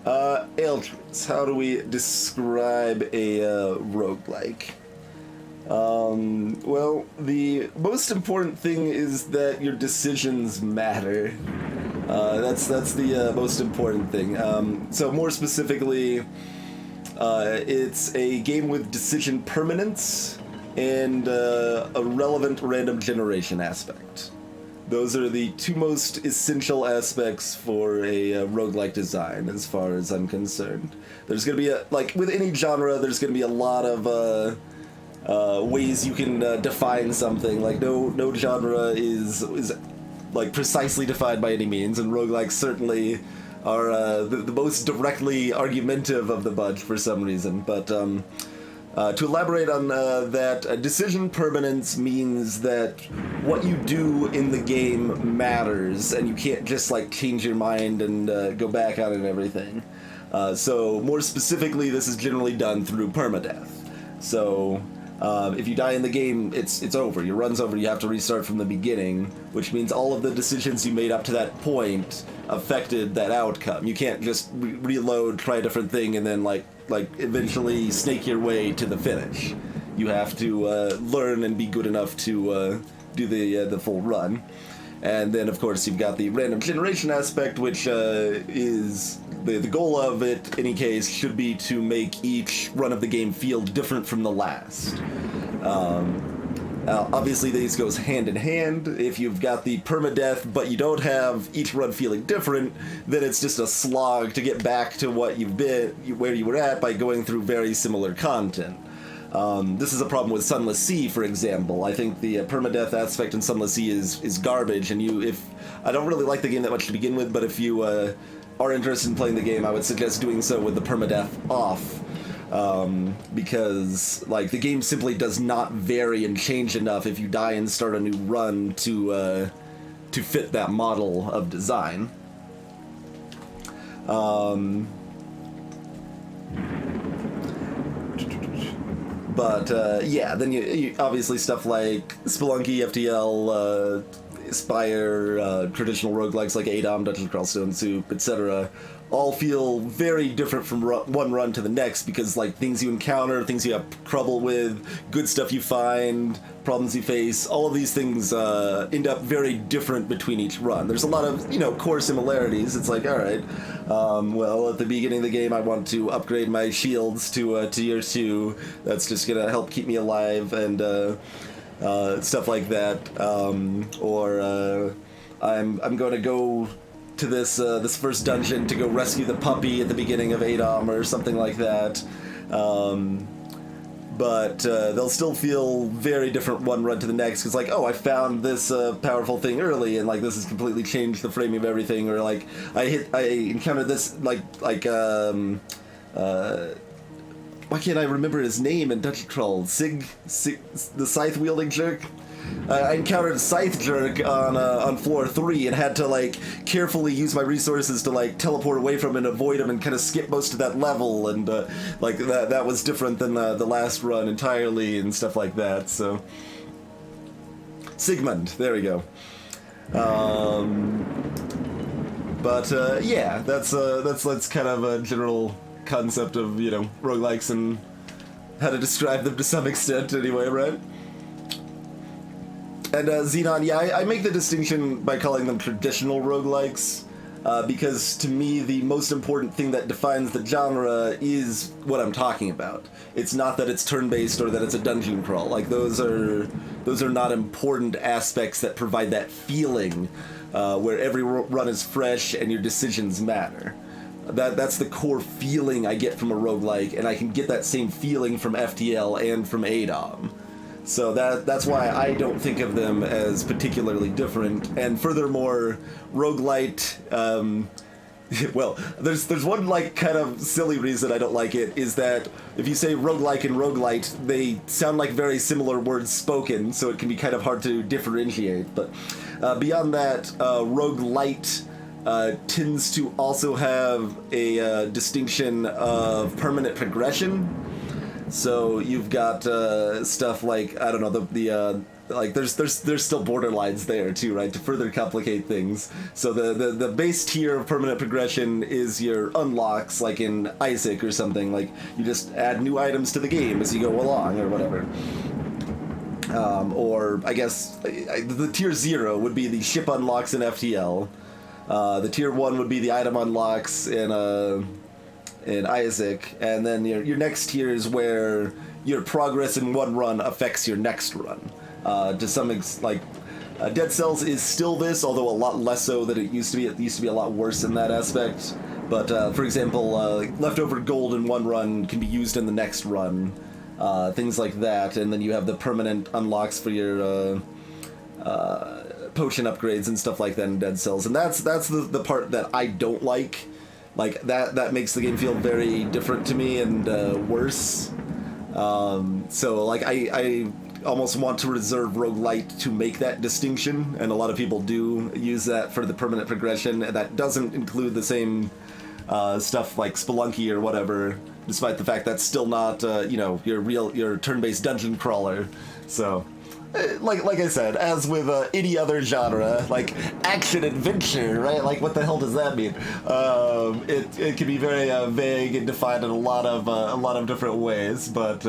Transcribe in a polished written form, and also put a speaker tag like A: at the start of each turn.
A: Eldritch, how do we describe a roguelike? Well, the most important thing is that your decisions matter. That's the most important thing. So more specifically, it's a game with decision permanence and a relevant random generation aspect. Those are the two most essential aspects for a roguelike design, as far as I'm concerned. There's going to be like with any genre, there's going to be a lot of ways you can define something. Like no genre is like precisely defined by any means, and roguelikes certainly are the most directly argumentative of the bunch for some reason. But to elaborate on that, decision permanence means that what you do in the game matters, and you can't just like change your mind and go back on it and everything. So more specifically, this is generally done through permadeath. So if you die in the game, it's over. Your run's over. You have to restart from the beginning, which means all of the decisions you made up to that point affected that outcome. You can't just reload, try a different thing, and then like eventually snake your way to the finish. You have to learn and be good enough to do the full run. And then, of course, you've got the random generation aspect, which is the goal of it, in any case, should be to make each run of the game feel different from the last. Obviously, these goes hand in hand. If you've got the permadeath, but you don't have each run feeling different, then it's just a slog to get back to what you've been, where you were at, by going through very similar content. This is a problem with Sunless Sea, for example. I think the permadeath aspect in Sunless Sea is garbage, and I don't really like the game that much to begin with, but if you are interested in playing the game, I would suggest doing so with the permadeath off. Because like the game simply does not vary and change enough if you die and start a new run to fit that model of design. But yeah, then you obviously stuff like Spelunky, FTL, Spire, traditional roguelikes like ADOM, Dungeon Crawl, Stone Soup, etc. all feel very different from one run to the next, because like things you encounter, things you have trouble with, good stuff you find, problems you face, all of these things end up very different between each run. There's a lot of, core similarities. It's like, alright, well, at the beginning of the game I want to upgrade my shields to tier 2. That's just gonna help keep me alive, and stuff like that. Or I'm going to go to this first dungeon to go rescue the puppy at the beginning of ADOM or something like that. But they'll still feel very different one run to the next, because like, oh, I found this powerful thing early, and like this has completely changed the framing of everything. Or like I encountered this why can't I remember his name in Dungeon Crawl? Sig, the scythe wielding jerk. I encountered a scythe jerk on floor 3 and had to like carefully use my resources to like teleport away from him and avoid him, and kind of skip most of that level, and like that was different than the last run entirely and stuff like that. So Sigmund, there we go. But yeah, that's kind of a general concept of roguelikes and how to describe them to some extent anyway, right? And Xenon, yeah, I make the distinction by calling them traditional roguelikes, because to me the most important thing that defines the genre is what I'm talking about. It's not that it's turn-based or that it's a dungeon crawl. Like those are not important aspects that provide that feeling where every run is fresh and your decisions matter. That's the core feeling I get from a roguelike, and I can get that same feeling from FTL and from ADOM. So that's why I don't think of them as particularly different. And furthermore, roguelite, well, there's one like kind of silly reason I don't like it, is that if you say roguelike and roguelite, they sound like very similar words spoken, so it can be kind of hard to differentiate. But beyond that, roguelite tends to also have a distinction of permanent progression. So you've got stuff like, I don't know, the like there's still borderlines there too, right? To further complicate things. So the base tier of permanent progression is your unlocks, like in Isaac or something. Like you just add new items to the game as you go along or whatever. Or I guess the tier 0 would be the ship unlocks in FTL. The tier 1 would be the item unlocks in Isaac, and then your next tier is where your progress in one run affects your next run. To some Dead Cells is still this, although a lot less so than it used to be. It used to be a lot worse in that aspect. But for example, leftover gold in one run can be used in the next run. Things like that, and then you have the permanent unlocks for your potion upgrades and stuff like that in Dead Cells, and that's the part that I don't like. Like that makes the game feel very different to me and worse. So like I almost want to reserve Roguelite to make that distinction, and a lot of people do use that for the permanent progression. That doesn't include the same stuff like Spelunky or whatever, despite the fact that's still not your turn-based dungeon crawler. So like I said, as with any other genre, like action adventure, right? Like what the hell does that mean? It can be very vague and defined in a lot of different ways, but